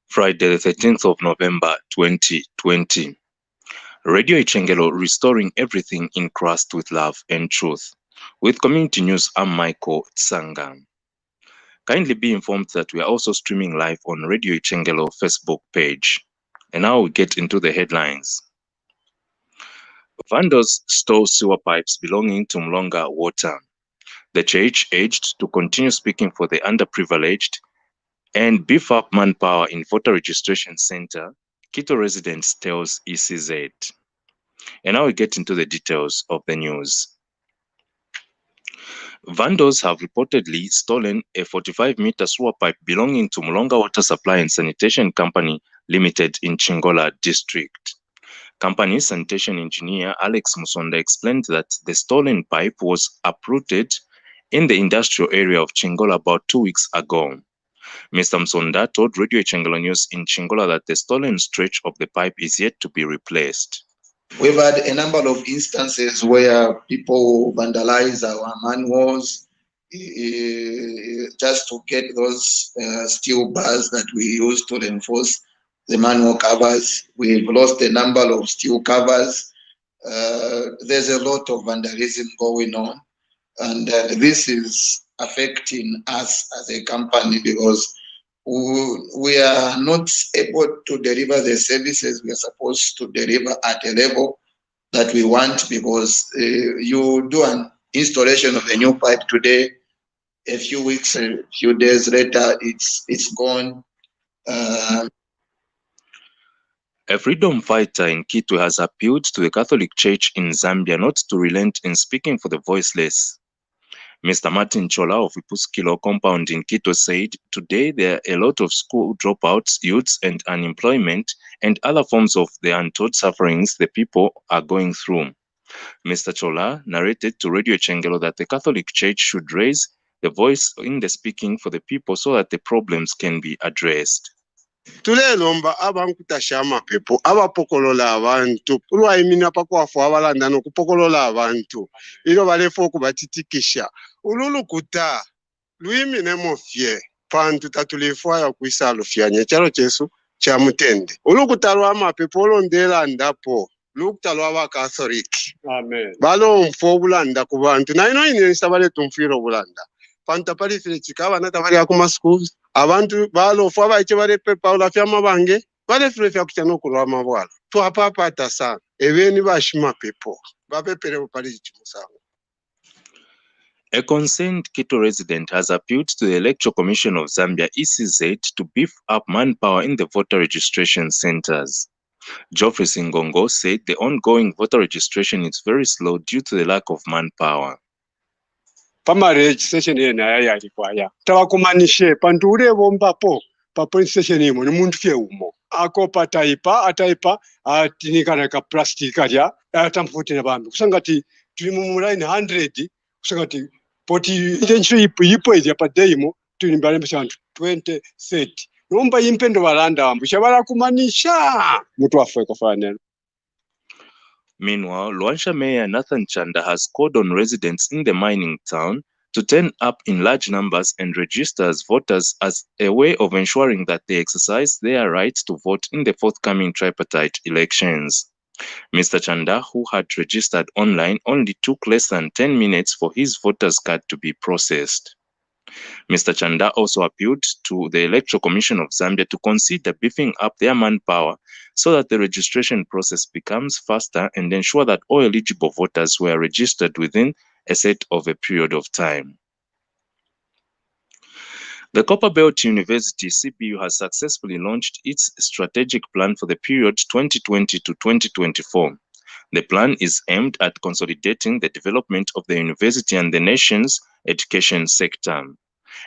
Friday, the 13th of November, 2020. Radio Ichengelo, restoring everything in Christ with love and truth. With Community News, I'm Michael Tsanga. Kindly be informed that we are also streaming live on Radio Ichengelo Facebook page. And now we get into the headlines. Vandals stole sewer pipes belonging to Mlonga Water. The church urged to continue speaking for the underprivileged and beef up manpower in voter registration center, Quito residents tells ECZ. And now we get into the details of the news. Vandals have reportedly stolen a 45-meter sewer pipe belonging to Mlonga Water Supply and Sanitation Company Limited in Chingola district. Company sanitation engineer Alex Musonda explained that the stolen pipe was uprooted in the industrial area of Chingola about 2 weeks ago. Mr. Musonda told Radio Ichengelo News in Chingola that the stolen stretch of the pipe is yet to be replaced. We've had a number of instances where people vandalize our manholes just to get those steel bars that we use to reinforce the manhole covers. We've lost a number of steel covers. There's a lot of vandalism going on, and this is affecting us as a company because we are not able to deliver the services we are supposed to deliver at a level that we want, because you do an installation of a new pipe today, a few weeks, a few days later, it's gone. A freedom fighter in Quito has appealed to the Catholic Church in Zambia not to relent in speaking for the voiceless. Mr. Martin Chola of Ipuskilo compound in Quito said, today there are a lot of school dropouts, youths and unemployment and other forms of the untold sufferings the people are going through. Mr. Chola narrated to Radio Ichengelo that the Catholic Church should raise the voice in the speaking for the people so that the problems can be addressed. Tulelomba abankutasha amaphepho abapokolola abantu ulwayimina pakwafu abalanda nokupokolola abantu ilo balefo okubatitikisha ululukuta lwimi nemofye pantu tatulifaya kuisalo fyanye chalo chesu cha mutende ulukuta lwa amaphepho olondela ndapo lukuta lwa bakatholik. Amen. Balo mfo obulanda ku bantu na ino inenisa baletu mfiro obulanda pantu apalifire chikaba natabali akuma schools abantu balofu abache balepe paula fyama bange balefire fya kuchano kulwa mabwala twapapata sana ebeni bashima pepo bapepere bupali chimusango. A concerned Quito resident has appealed to the Electoral Commission of Zambia ECZ to beef up manpower in the voter registration centers. Geoffrey Singongo said the ongoing voter registration is very slow due to the lack of manpower. Pama registration yena yalikwaya tawakumanishe pantu ule bombapo pa police station imo ni muntu fye umo ako pataipa atinikana ka plastic kaya atamfutira bambi kusangati tuli mu line 100 kusangati poti intention ipo ya padeimo tuli mbale msantu 20 30 nomba impendo balanda ambu shabala kumanisha mutu afwe kafana. Meanwhile, Luansha Mayor Nathan Chanda has called on residents in the mining town to turn up in large numbers and register as voters as a way of ensuring that they exercise their right to vote in the forthcoming tripartite elections. Mr. Chanda, who had registered online, only took less than 10 minutes for his voter's card to be processed. Mr. Chanda also appealed to the Electoral Commission of Zambia to consider beefing up their manpower so that the registration process becomes faster and ensure that all eligible voters were registered within a set of a period of time. The Copperbelt University CBU has successfully launched its strategic plan for the period 2020 to 2024. The plan is aimed at consolidating the development of the university and the nation's education sector.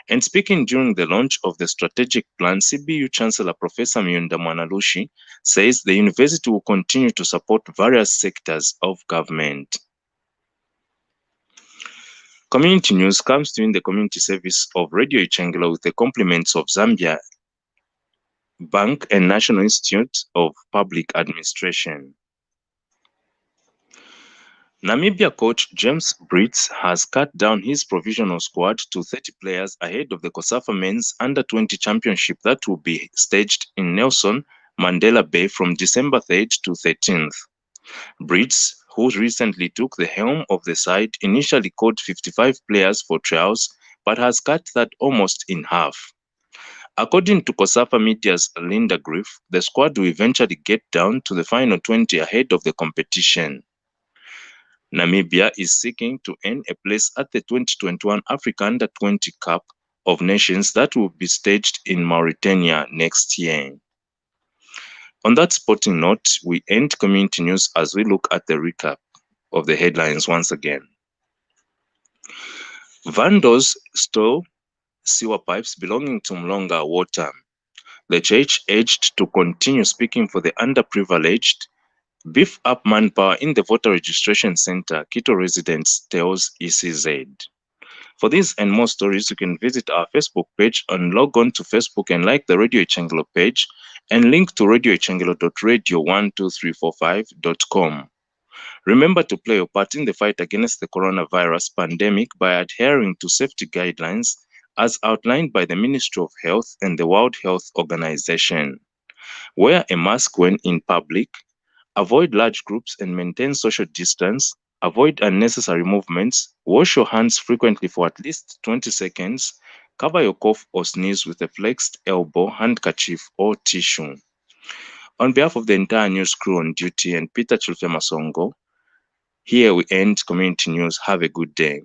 And speaking during the launch of the strategic plan, CBU Chancellor Professor Myunda Mwanalushi says the university will continue to support various sectors of government. Community news comes to you in the community service of Radio Ichengelo with the compliments of Zambia Bank and National Institute of Public Administration. Namibia coach James Brits has cut down his provisional squad to 30 players ahead of the COSAFA Men's Under-20 Championship that will be staged in Nelson Mandela Bay from December 3rd to 13th. Brits, who recently took the helm of the side, initially called 55 players for trials, but has cut that almost in half. According to COSAFA Media's Linda Griff, the squad will eventually get down to the final 20 ahead of the competition. Namibia is seeking to earn a place at the 2021 Africa Under-20 Cup of Nations that will be staged in Mauritania next year. On that sporting note, we end community news as we look at the recap of the headlines once again. Vandals stole sewer pipes belonging to Mlonga Water. The church urged to continue speaking for the underprivileged. Beef up manpower in the voter registration center, Quito residents tells ECZ. For these and more stories, you can visit our Facebook page and log on to Facebook and like the Radio Ichangelo page and link to radioichangelo.radio12345.com. Remember to play your part in the fight against the coronavirus pandemic by adhering to safety guidelines as outlined by the Ministry of Health and the World Health Organization. Wear a mask when in public, avoid large groups and maintain social distance, avoid unnecessary movements, wash your hands frequently for at least 20 seconds, cover your cough or sneeze with a flexed elbow, handkerchief, or tissue. On behalf of the entire news crew on duty and Peter Chilfemasongo, here we end community news. Have a good day.